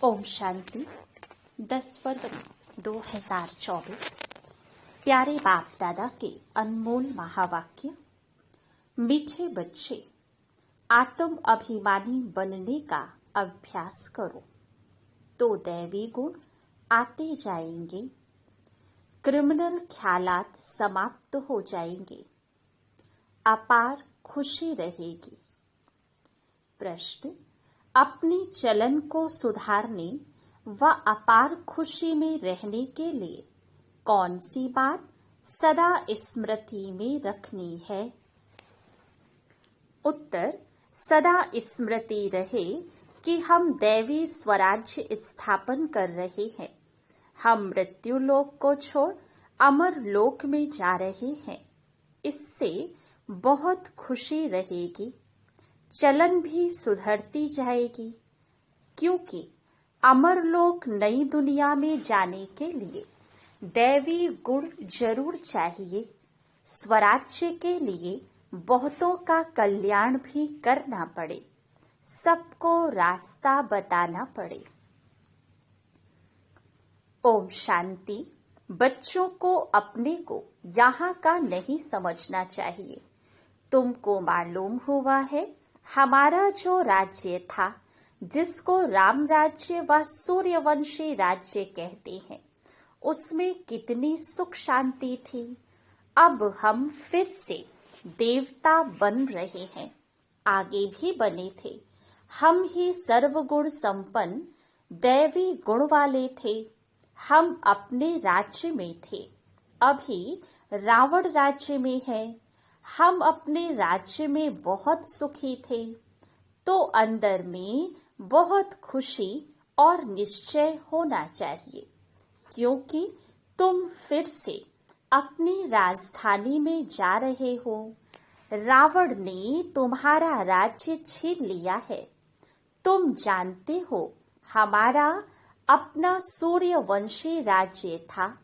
ओम शांति। 10 फरवरी 2024। प्यारे बाप दादा के अनमोल महावाक्य। मीठे बच्चे, आत्म अभिमानी बनने का अभ्यास करो तो दैवी गुण आते जाएंगे, क्रिमिनल ख्यालात समाप्त हो जाएंगे, अपार खुशी रहेगी। प्रश्न: अपनी चलन को सुधारने व अपार खुशी में रहने के लिए कौन सी बात सदा स्मृति में रखनी है? उत्तर: सदा स्मृति रहे कि हम दैवी स्वराज्य स्थापन कर रहे हैं। हम मृत्यु लोक को छोड़ अमर लोक में जा रहे हैं। इससे बहुत खुशी रहेगी। चलन भी सुधरती जाएगी, क्योंकि अमरलोक नई दुनिया में जाने के लिए दैवी गुण जरूर चाहिए। स्वराज्य के लिए बहुतों का कल्याण भी करना पड़े, सबको रास्ता बताना पड़े। ओम शांति। बच्चों को अपने को यहाँ का नहीं समझना चाहिए। तुमको मालूम हुआ है, हमारा जो राज्य था, जिसको राम राज्य व सूर्यवंशी राज्य कहते हैं, उसमें कितनी सुख शांति थी। अब हम फिर से देवता बन रहे हैं। आगे भी बने थे। हम ही सर्वगुण संपन्न दैवी गुण वाले थे। हम अपने राज्य में थे, अभी रावण राज्य में है। हम अपने राज्य में बहुत सुखी थे, तो अंदर में बहुत खुशी और निश्चय होना चाहिए, क्योंकि तुम फिर से अपनी राजधानी में जा रहे हो। रावण ने तुम्हारा राज्य छीन लिया है। तुम जानते हो, हमारा अपना सूर्यवंशी राज्य था।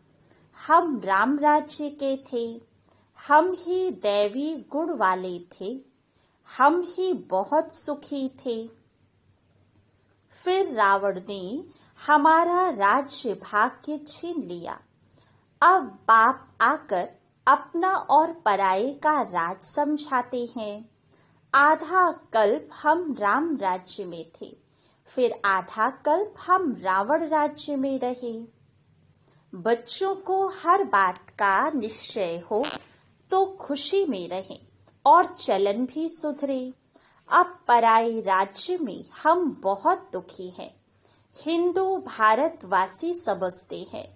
हम राम राज्य के थे। हम ही दैवी गुण वाले थे। हम ही बहुत सुखी थे। फिर रावण ने हमारा राज्य भाग्य छीन लिया। अब बाप आकर अपना और पराये का राज समझाते हैं। आधा कल्प हम राम राज्य में थे, फिर आधा कल्प हम रावण राज्य में रहे। बच्चों को हर बात का निश्चय हो तो खुशी में रहें और चलन भी सुधरे। अब पराये राज्य में हम बहुत दुखी हैं। हिंदू भारतवासी समझते हैं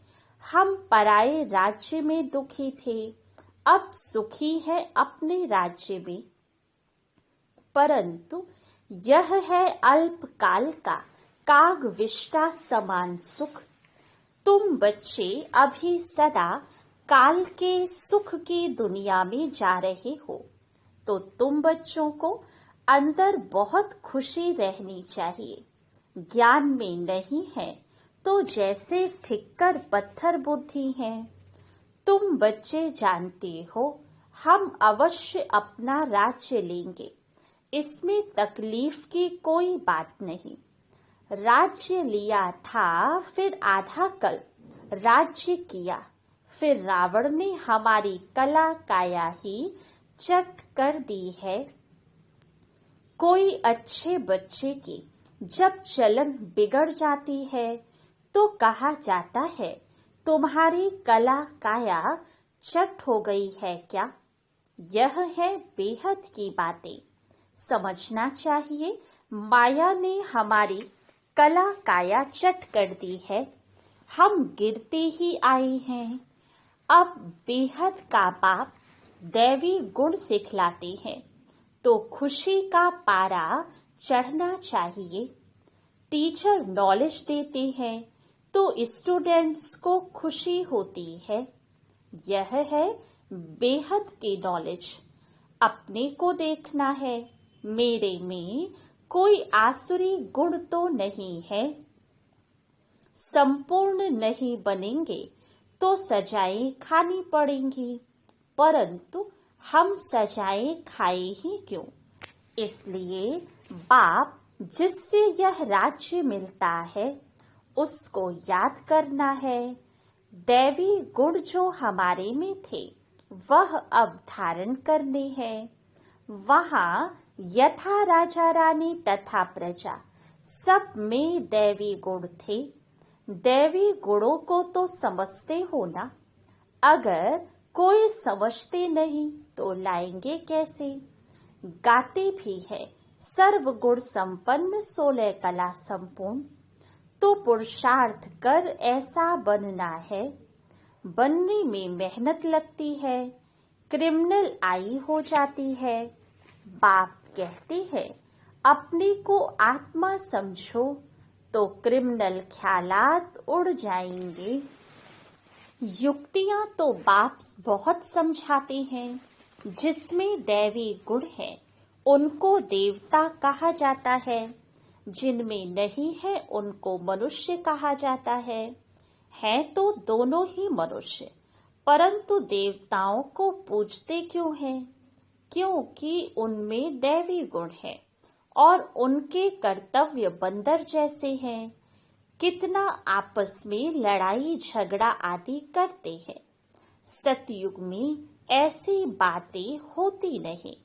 हम पराये राज्य में दुखी थे, अब सुखी है अपने राज्य में। परंतु यह है अल्पकाल का कागविष्टा समान सुख। तुम बच्चे अभी सदा काल के सुख की दुनिया में जा रहे हो, तो तुम बच्चों को अंदर बहुत खुशी रहनी चाहिए। ज्ञान में नहीं है तो जैसे ठिक्कर पत्थर बुद्धि है। तुम बच्चे जानते हो, हम अवश्य अपना राज्य लेंगे। इसमें तकलीफ की कोई बात नहीं। राज्य लिया था, फिर आधा कल्प राज्य किया, फिर रावण ने हमारी कला काया ही चट कर दी है। कोई अच्छे बच्चे की जब चलन बिगड़ जाती है तो कहा जाता है, तुम्हारी कला काया चट हो गई है क्या? यह है बेहद की बातें। समझना चाहिए, माया ने हमारी कला काया चट कर दी है। हम गिरते ही आए हैं। अब बेहद का बाप दैवी गुण सिखलाते हैं, तो खुशी का पारा चढ़ना चाहिए। टीचर नॉलेज देते हैं तो स्टूडेंट्स को खुशी होती है। यह है बेहद की नॉलेज। अपने को देखना है, मेरे में कोई आसुरी गुण तो नहीं है। संपूर्ण नहीं बनेंगे तो सजाएं खानी पड़ेंगी, परंतु हम सजाएं खाए ही क्यों? इसलिए बाप जिससे यह राज्य मिलता है, उसको याद करना है। दैवी गुण जो हमारे में थे वह अब धारण करने हैं। वहाँ यथा राजा रानी तथा प्रजा सब में दैवी गुण थे। दैवी गुणों को तो समझते हो ना। अगर कोई समझते नहीं तो लाएंगे कैसे। गाते भी है सर्व गुण संपन्न 16 कला संपूर्ण। तो पुरुषार्थ कर ऐसा बनना है। बनने में मेहनत लगती है। क्रिमिनल आई हो जाती है। बाप कहते हैं अपने को आत्मा समझो तो क्रिमिनल ख्यालात उड़ जाएंगे। युक्तियां तो बाप बहुत समझाते हैं। जिसमें दैवी गुण है उनको देवता कहा जाता है। जिनमें नहीं है उनको मनुष्य कहा जाता है तो दोनों ही मनुष्य, परंतु देवताओं को पूजते क्यों हैं? क्योंकि उनमें दैवी गुण है और उनके कर्तव्य बंदर जैसे हैं। कितना आपस में लड़ाई झगड़ा आदि करते हैं। सतयुग में ऐसी बातें होती नहीं,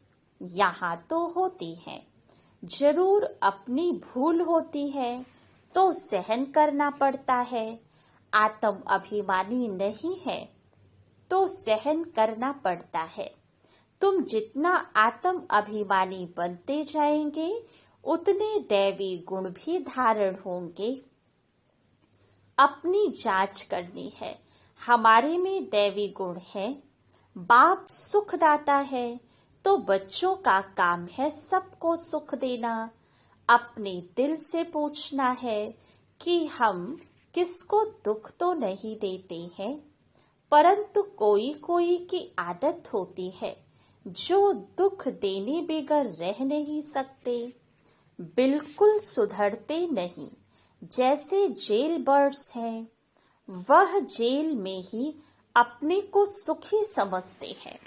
यहाँ तो होती हैं। जरूर अपनी भूल होती है तो सहन करना पड़ता है। आत्म अभिमानी नहीं है तो सहन करना पड़ता है। तुम जितना आत्म अभिमानी बनते जाएंगे उतने दैवी गुण भी धारण होंगे। अपनी जांच करनी है। हमारे में दैवी गुण है। बाप सुखदाता है तो बच्चों का काम है सबको सुख देना। अपने दिल से पूछना है कि हम किसको दुख तो नहीं देते हैं, परंतु कोई कोई की आदत होती है जो दुख देने बगैर रह नहीं सकते, बिल्कुल सुधरते नहीं। जैसे जेल बर्ड्स हैं, वह जेल में ही अपने को सुखी समझते हैं।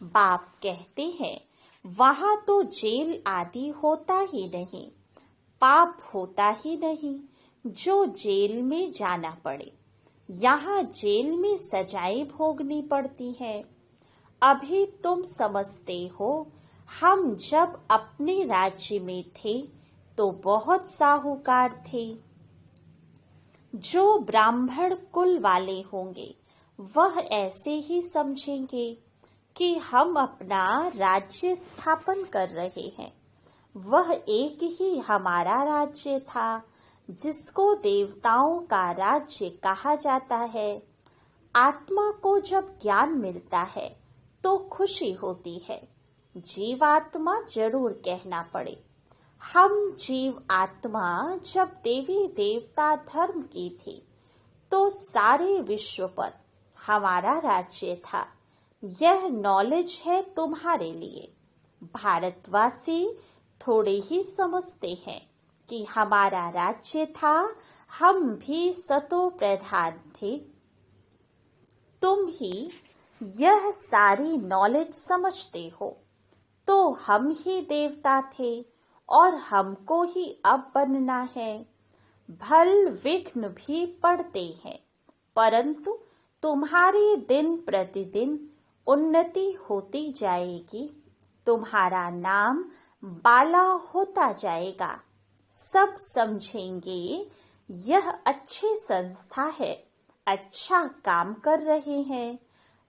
बाप कहते हैं वहां तो जेल आदि होता ही नहीं, पाप होता ही नहीं जो जेल में जाना पड़े। यहाँ जेल में सजाएं भोगनी पड़ती है। अभी तुम समझते हो हम जब अपने राज्य में थे तो बहुत साहूकार थे। जो ब्राह्मण कुल वाले होंगे वह ऐसे ही समझेंगे कि हम अपना राज्य स्थापन कर रहे हैं। वह एक ही हमारा राज्य था जिसको देवताओं का राज्य कहा जाता है। आत्मा को जब ज्ञान मिलता है तो खुशी होती है। जीवात्मा जरूर कहना पड़े। हम जीव आत्मा जब देवी देवता धर्म की थी तो सारे विश्व पर हमारा राज्य था। यह नॉलेज है तुम्हारे लिए। भारतवासी थोड़े ही समझते हैं कि हमारा राज्य था, हम भी सतो प्रधान थे। तुम ही यह सारी नॉलेज समझते हो तो हम ही देवता थे और हमको ही अब बनना है। भल विघ्न भी पड़ते हैं, परंतु तुम्हारी दिन प्रतिदिन उन्नति होती जाएगी। तुम्हारा नाम बाला होता जाएगा। सब समझेंगे यह अच्छी संस्था है, अच्छा काम कर रहे हैं।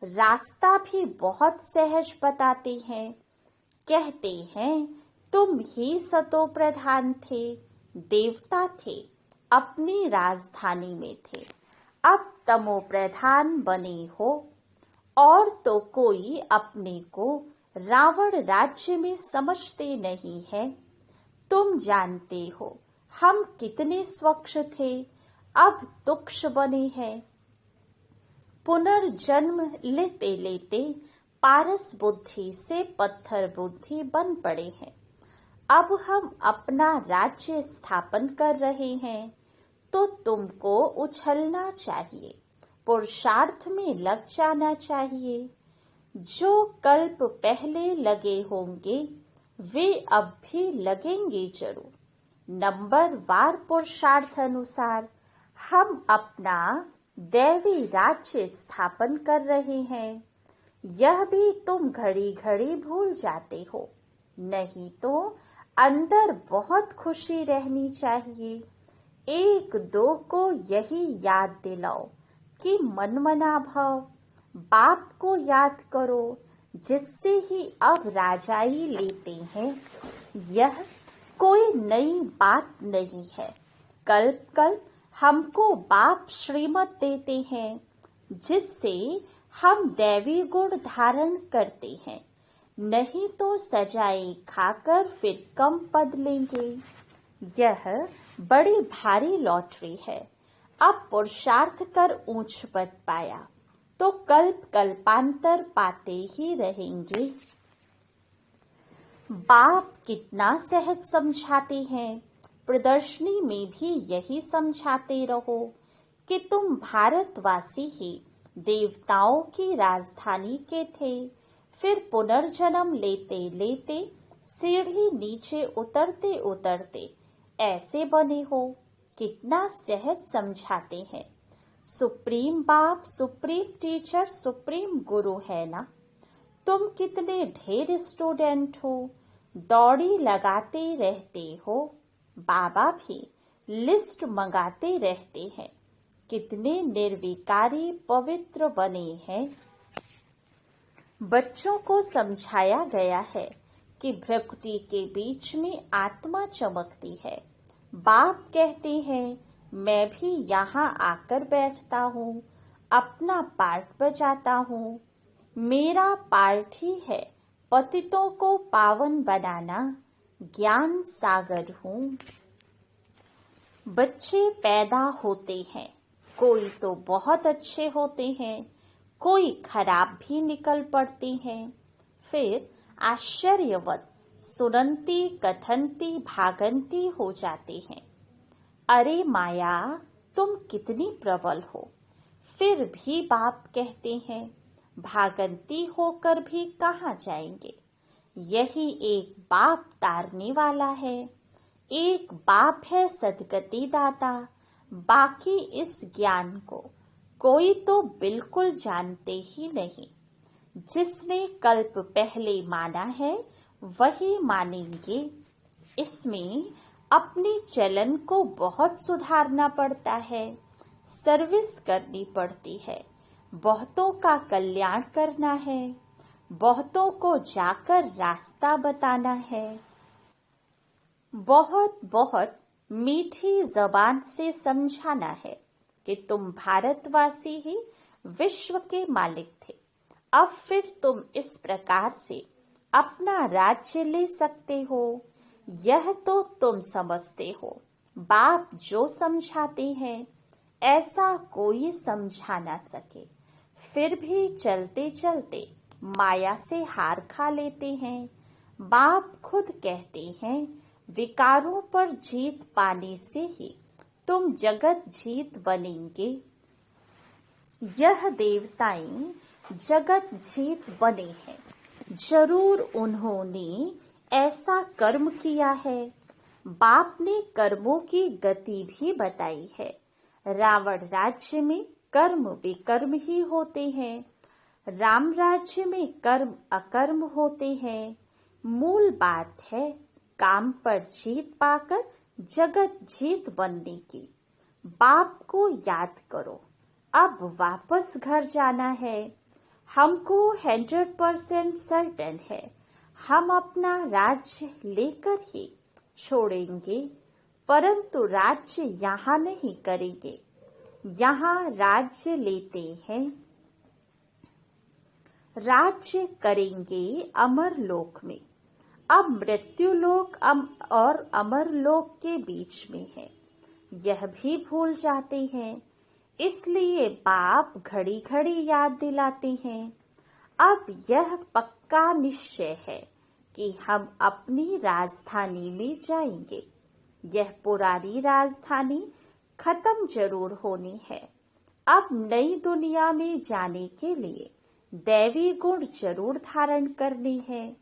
रास्ता भी बहुत सहज बताते हैं। कहते हैं तुम ही सतो प्रधान थे, देवता थे, अपनी राजधानी में थे, अब तमो प्रधान बने हो। और तो कोई अपने को रावण राज्य में समझते नहीं है। तुम जानते हो हम कितने स्वच्छ थे, अब तुक्ष बने हैं। पुनर्जन्म लेते लेते पारस बुद्धि से पत्थर बुद्धि बन पड़े हैं। अब हम अपना राज्य स्थापन कर रहे हैं तो तुमको उछलना चाहिए, पुरुषार्थ में लग जाना चाहिए। जो कल्प पहले लगे होंगे वे अब भी लगेंगे जरूर। नंबर वार पुरुषार्थ अनुसार हम अपना दैवी राज्य स्थापन कर रहे हैं। यह भी तुम घड़ी घड़ी भूल जाते हो। नहीं तो अंदर बहुत खुशी रहनी चाहिए। एक दो को यही याद दिलाओ कि मनमना भव। बाप को याद करो जिससे ही अब राजाई लेते हैं। यह कोई नई बात नहीं है। कल्प कल्प हमको बाप श्रीमत देते हैं जिससे हम दैवी गुण धारण करते हैं। नहीं तो सजाए खाकर फिर कम पद लेंगे। यह बड़ी भारी लॉटरी है। अब पुरुषार्थ कर ऊंच पद पाया तो कल्प कल्पांतर पाते ही रहेंगे। बाप कितना सहज समझाते हैं। प्रदर्शनी में भी यही समझाते रहो कि तुम भारतवासी ही देवताओं की राजधानी के थे। फिर पुनर्जन्म लेते लेते सीढ़ी नीचे उतरते उतरते ऐसे बने हो। कितना सहज समझाते हैं। सुप्रीम बाप, सुप्रीम टीचर, सुप्रीम गुरु है ना। तुम कितने ढेर स्टूडेंट हो, दौड़ी लगाते रहते हो। बाबा भी लिस्ट मंगाते रहते हैं। कितने निर्विकारी पवित्र बने हैं। बच्चों को समझाया गया है कि भ्रकुटी के बीच में आत्मा चमकती है। बाप कहते हैं मैं भी यहाँ आकर बैठता हूँ, अपना पार्ट बजाता हूँ। मेरा पार्ट ही है पतितों को पावन बनाना। ज्ञान सागर हूँ। बच्चे पैदा होते हैं, कोई तो बहुत अच्छे होते हैं, कोई खराब भी निकल पड़ते हैं। फिर आश्चर्यवत सुनंती कथनती भागंती हो जाते हैं। अरे माया, तुम कितनी प्रबल हो। फिर भी बाप कहते हैं भागंती होकर भी कहाँ जाएंगे। यही एक बाप तारने वाला है। एक बाप है सदगति दाता। बाकी इस ज्ञान को कोई तो बिल्कुल जानते ही नहीं। जिसने कल्प पहले माना है वही मानेंगे। इसमें अपनी चलन को बहुत सुधारना पड़ता है, सर्विस करनी पड़ती है, बहुतों का कल्याण करना है, बहुतों को जाकर रास्ता बताना है। बहुत बहुत मीठी जबान से समझाना है कि तुम भारतवासी ही विश्व के मालिक थे। अब फिर तुम इस प्रकार से अपना राज्य ले सकते हो। यह तो तुम समझते हो। बाप जो समझाते हैं ऐसा कोई समझा ना सके। फिर भी चलते चलते माया से हार खा लेते हैं। बाप खुद कहते हैं विकारों पर जीत पाने से ही तुम जगत जीत बनेंगे। यह देवताएं जगत जीत बने हैं। जरूर उन्होंने ऐसा कर्म किया है। बाप ने कर्मों की गति भी बताई है। रावण राज्य में कर्म विकर्म ही होते हैं। राम राज्य में कर्म अकर्म होते हैं। मूल बात है काम पर जीत पाकर जगत जीत बनने की। बाप को याद करो। अब वापस घर जाना है। हमको 100% सर्टेन है हम अपना राज्य लेकर ही छोड़ेंगे, परंतु राज्य यहाँ नहीं करेंगे। यहाँ राज्य लेते हैं, राज्य करेंगे अमर लोक में। अब मृत्यु लोक और अमर लोक के बीच में है, यह भी भूल जाते हैं। इसलिए बाप घड़ी घड़ी याद दिलाते हैं। अब यह पक्का निश्चय है कि हम अपनी राजधानी में जाएंगे। यह पुरानी राजधानी खत्म जरूर होनी है। अब नई दुनिया में जाने के लिए दैवी गुण जरूर धारण करने हैं।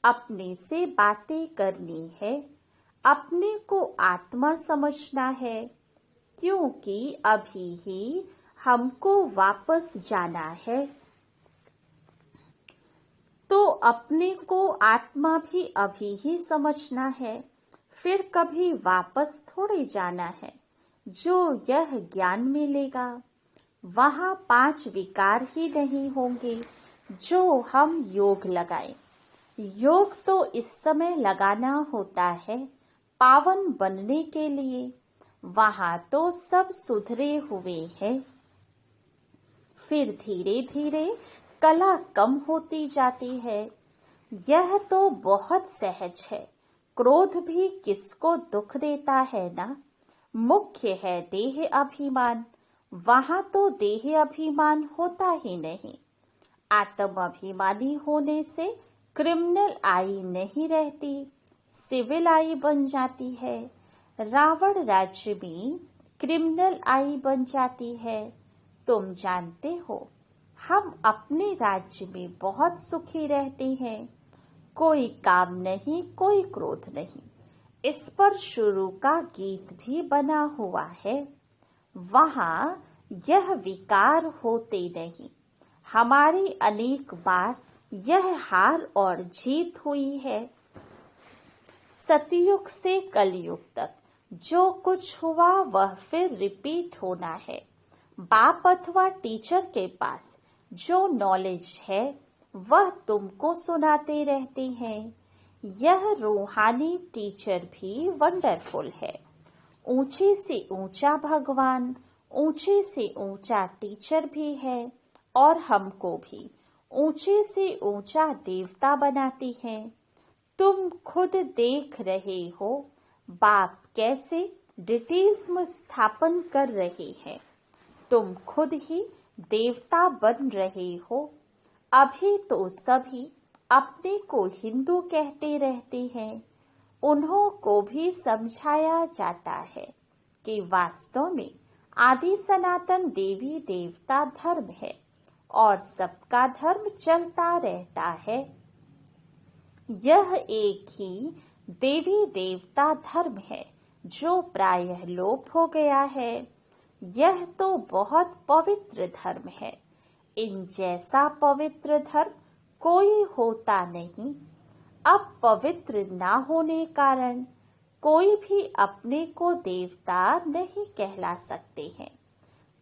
अपने से बातें करनी है। अपने को आत्मा समझना है। क्योंकि अभी ही हमको वापस जाना है। तो अपने को आत्मा भी अभी ही समझना है, फिर कभी वापस थोड़े जाना है। जो यह ज्ञान मिलेगा वहाँ 5 विकार ही नहीं होंगे जो हम योग लगाएं। योग तो इस समय लगाना होता है पावन बनने के लिए। वहाँ तो सब सुधरे हुए हैं। फिर धीरे धीरे कला कम होती जाती है। यह तो बहुत सहज है। क्रोध भी किसको दुख देता है ना। मुख्य है देह अभिमान। वहाँ तो देह अभिमान होता ही नहीं। आत्म अभिमानी होने से क्रिमिनल आई नहीं रहती, सिविल आई बन जाती है। रावण राज्य में क्रिमिनल आई बन जाती है। तुम जानते हो हम अपने राज्य में बहुत सुखी रहते हैं। कोई काम नहीं, कोई क्रोध नहीं। इस पर शुरू का गीत भी बना हुआ है। वहाँ यह विकार होते नहीं। हमारी अनेक बार यह हार और जीत हुई है। सतयुग से कलयुग तक जो कुछ हुआ वह फिर रिपीट होना है। बाप अथवा टीचर के पास जो नॉलेज है वह तुमको सुनाते रहते हैं। यह रूहानी टीचर भी वंडरफुल है। ऊंचे से ऊंचा भगवान, ऊंचे से ऊंचा टीचर भी है और हमको भी ऊंचे से ऊंचा देवता बनाती हैं। तुम खुद देख रहे हो बाप कैसे डिटेज्म स्थापन कर रहे हैं। तुम खुद ही देवता बन रहे हो। अभी तो सभी अपने को हिंदू कहते रहते हैं। उन्हों को भी समझाया जाता है कि वास्तव में आदि सनातन देवी देवता धर्म है और सबका धर्म चलता रहता है। यह एक ही देवी देवता धर्म है जो प्रायः लोप हो गया है। यह तो बहुत पवित्र धर्म है। इन जैसा पवित्र धर्म कोई होता नहीं। अब पवित्र ना होने कारण कोई भी अपने को देवता नहीं कहला सकते हैं।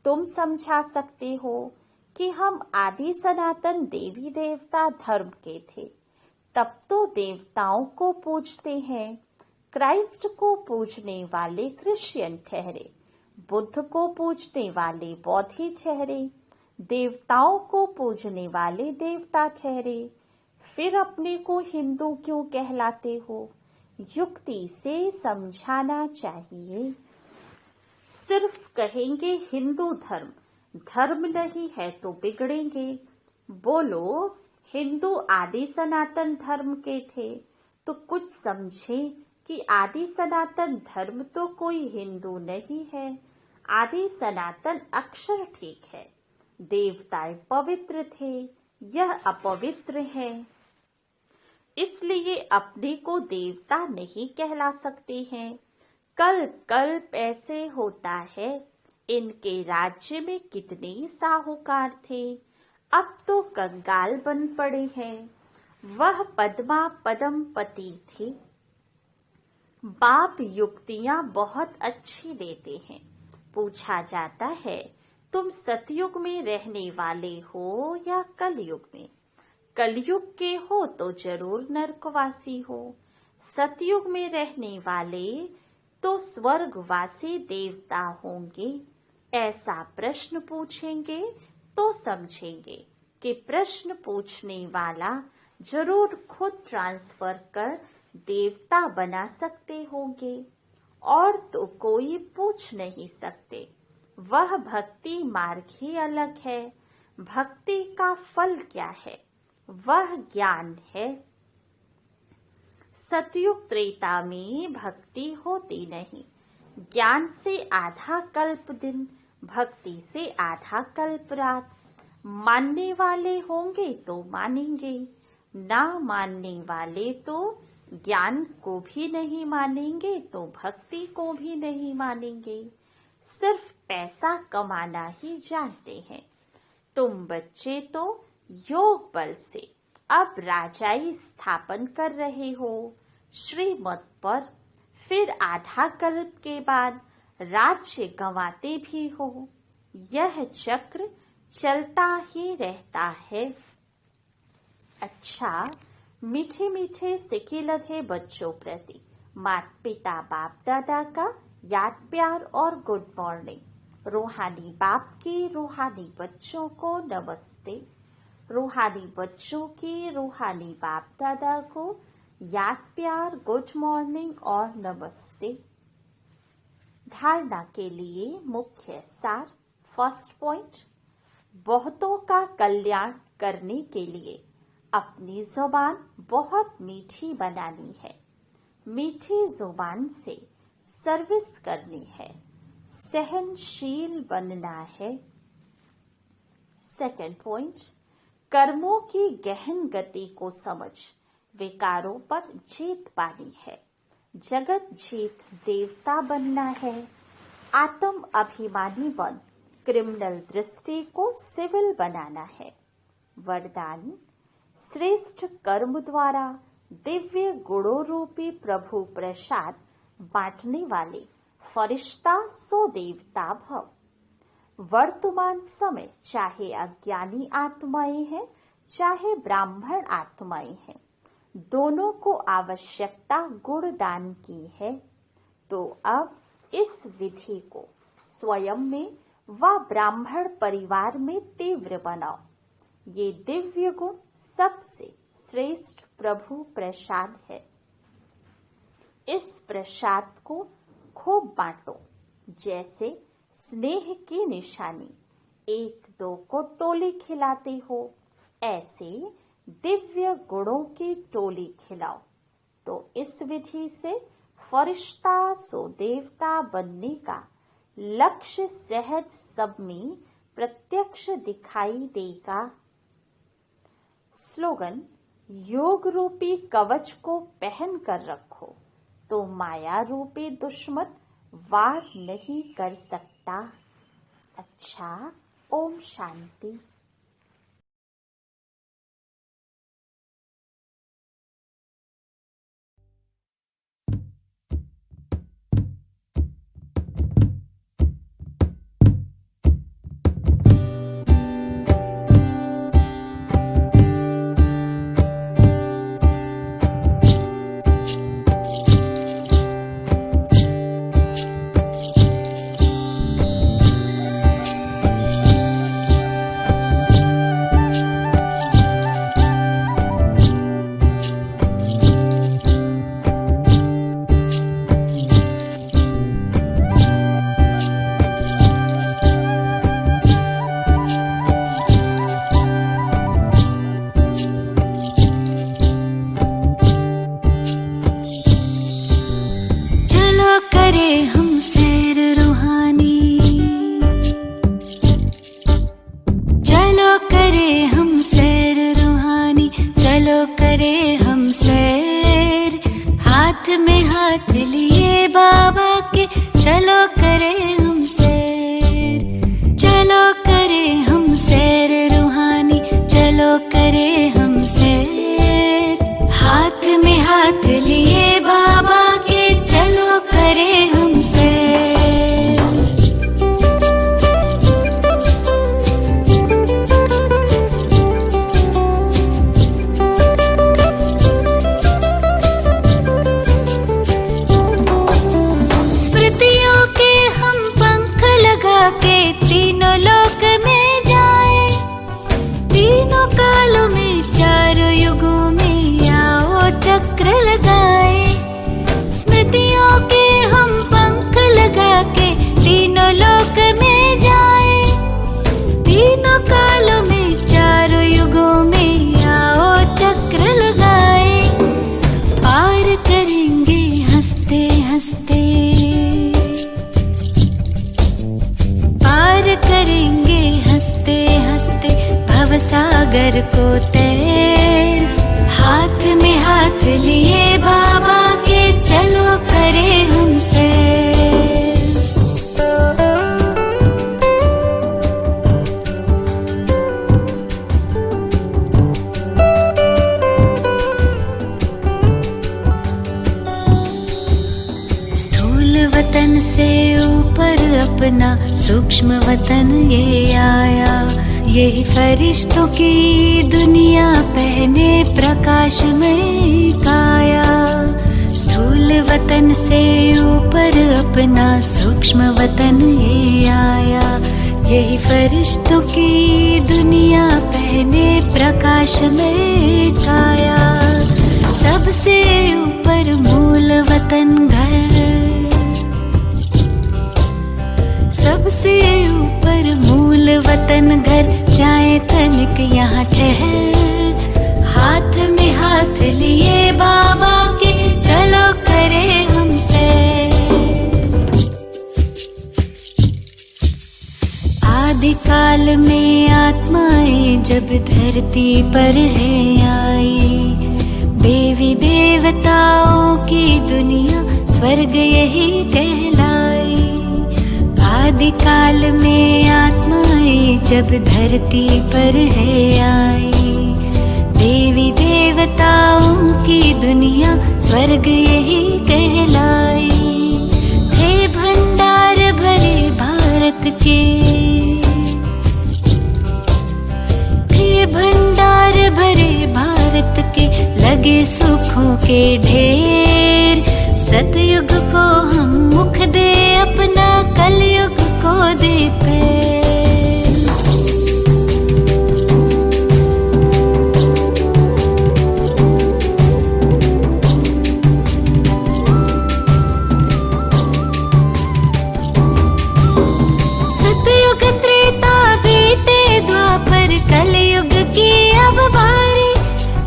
तुम समझा सकते हो कि हम आदि सनातन देवी देवता धर्म के थे, तब तो देवताओं को पूजते हैं। क्राइस्ट को पूजने वाले क्रिश्चियन ठहरे, बुद्ध को पूजने वाले बौद्धी ठहरे, देवताओं को पूजने वाले देवता ठहरे। फिर अपने को हिंदू क्यों कहलाते हो? युक्ति से समझाना चाहिए। सिर्फ कहेंगे हिंदू धर्म, धर्म नहीं है तो बिगड़ेंगे। बोलो हिंदू आदि सनातन धर्म के थे तो कुछ समझे कि आदि सनातन धर्म तो कोई हिंदू नहीं है। आदि सनातन अक्षर ठीक है। देवताएं पवित्र थे, यह अपवित्र है। इसलिए अपने को देवता नहीं कहला सकते हैं। कल कल्प ऐसे होता है। इनके राज्य में कितने साहूकार थे, अब तो कंगाल बन पड़े हैं। वह पद्मा पदमपति थे। बाप युक्तियां बहुत अच्छी देते हैं। पूछा जाता है तुम सतयुग में रहने वाले हो या कलयुग में? कलयुग के हो तो जरूर नरकवासी हो। सतयुग में रहने वाले तो स्वर्गवासी देवता होंगे। ऐसा प्रश्न पूछेंगे तो समझेंगे कि प्रश्न पूछने वाला जरूर खुद ट्रांसफर कर देवता बना सकते होंगे और तो कोई पूछ नहीं सकते। वह भक्ति मार्ग ही अलग है। भक्ति का फल क्या है? वह ज्ञान है। सतयुग त्रेता में भक्ति होती नहीं। ज्ञान से आधा कल्प दिन, भक्ति से आधा कल्प रात। मानने वाले होंगे तो मानेंगे, ना मानने वाले तो ज्ञान को भी नहीं मानेंगे तो भक्ति को भी नहीं मानेंगे। सिर्फ पैसा कमाना ही जानते हैं। तुम बच्चे तो योग बल से अब राजाई स्थापन कर रहे हो श्रीमत पर, फिर आधा कल्प के बाद राज्य गंवाते भी हो। यह चक्र चलता ही रहता है। अच्छा, मीठे मीठे सिके लधे बच्चों प्रति माता पिता बाप दादा का याद प्यार और गुड मॉर्निंग। रूहानी बाप की रूहानी बच्चों को नमस्ते। रूहानी बच्चों की रूहानी बाप दादा को याद प्यार गुड मॉर्निंग और नमस्ते। धारणा के लिए मुख्य सार। फर्स्ट पॉइंट, बहुतों का कल्याण करने के लिए अपनी जुबान बहुत मीठी बनानी है। मीठी जुबान से सर्विस करनी है, सहनशील बनना है। सेकंड पॉइंट, कर्मों की गहन गति को समझ विकारों पर जीत पानी है। जगत जीत देवता बनना है। आत्म अभिमानी बन क्रिमिनल दृष्टि को सिविल बनाना है। वरदान, श्रेष्ठ कर्म द्वारा दिव्य गुणों रूपी प्रभु प्रसाद बांटने वाले फरिश्ता सो देवता भव। वर्तमान समय चाहे अज्ञानी आत्माएं हैं चाहे ब्राह्मण आत्माएं हैं, दोनों को आवश्यकता गुणदान की है। तो अब इस विधि को स्वयं में व ब्राह्मण परिवार में तीव्र बनाओ। ये दिव्य गुण सबसे श्रेष्ठ प्रभु प्रसाद है। इस प्रसाद को खूब बांटो। जैसे स्नेह की निशानी एक दो को टोली खिलाते हो, ऐसे दिव्य गुणों की टोली खिलाओ। तो इस विधि से फरिश्ता सो देवता बनने का लक्ष्य सहज सब में प्रत्यक्ष दिखाई देगा। स्लोगन, योग रूपी कवच को पहन कर रखो तो माया रूपी दुश्मन वार नहीं कर सकता। अच्छा, ओम शांति। हाथ लिए बाबा के चलो करें हम सैर, चलो करें हम सैर रूहानी, चलो करें हम सैर। हाथ में हाथ लिए बाबा के चलो करें हम सैर। के तीनों लोक में जाए, तीनों कालों में चारों युगों में आओ चक्र लगाए। स्मृतियों के हम पंख लगा के तीनों लोक में जाए, तीनों कालों में चारों युगों में आओ चक्र लगाए। पार करेंगे हंसते हंसते, पार करेंगे हंसते हंसते भवसागर को तैर। हाथ में हाथ लिए बाबा के चलो करें हम सैर। स्थूल वतन से ऊपर अपना सूक्ष्म वतन ये आया। यही फरिश्तों की दुनिया पहने प्रकाश में काया। स्थूल वतन से ऊपर अपना सूक्ष्म वतन ये आया। यही फरिश्तों की दुनिया पहने प्रकाश में काया। सबसे ऊपर मूल वतन घर, सबसे ऊपर मूल वतन घर, जाए तनिक यहाँ ठहर। हाथ में हाथ लिए बाबा के चलो करे हमसे। आदिकाल में आत्माएं जब धरती पर है आई, देवी देवताओं की दुनिया स्वर्ग यही कहलाई। आदिकाल में आत्माएं जब धरती पर है आई, देवी देवताओं की दुनिया स्वर्ग यही कहलाई। थे भंडार भरे भारत के, थे भंडार भरे भारत के, लगे सुखों के ढेर। सतयुग को हम मुख दे अपना, कलयुग को दे पैर। सतयुग त्रेता बीते द्वापर, कलयुग की अब बारी।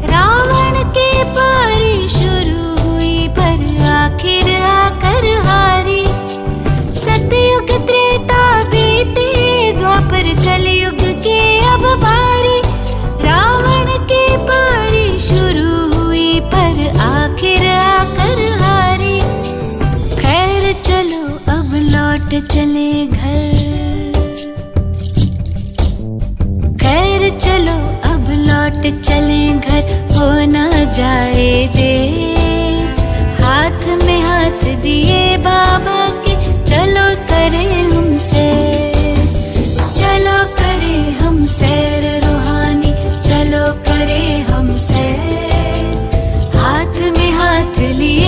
रावण के पारी शुरू हुई पर आखिर आकर हारी। सतयुग त्रेता बीते द्वापर, कलयुग के अब बारी। रावण के पारी शुरू हुई पर आखिर आकर हारी। खैर चलो अब लौट चले घर, खैर चलो अब लौट चले घर, हो ना जाए देर। हाथ में हाथ दिए बाबा के चलो करे हमसे, चलो करे हम सैर रूहानी, चलो करे हम सैर। हाथ में हाथ लिए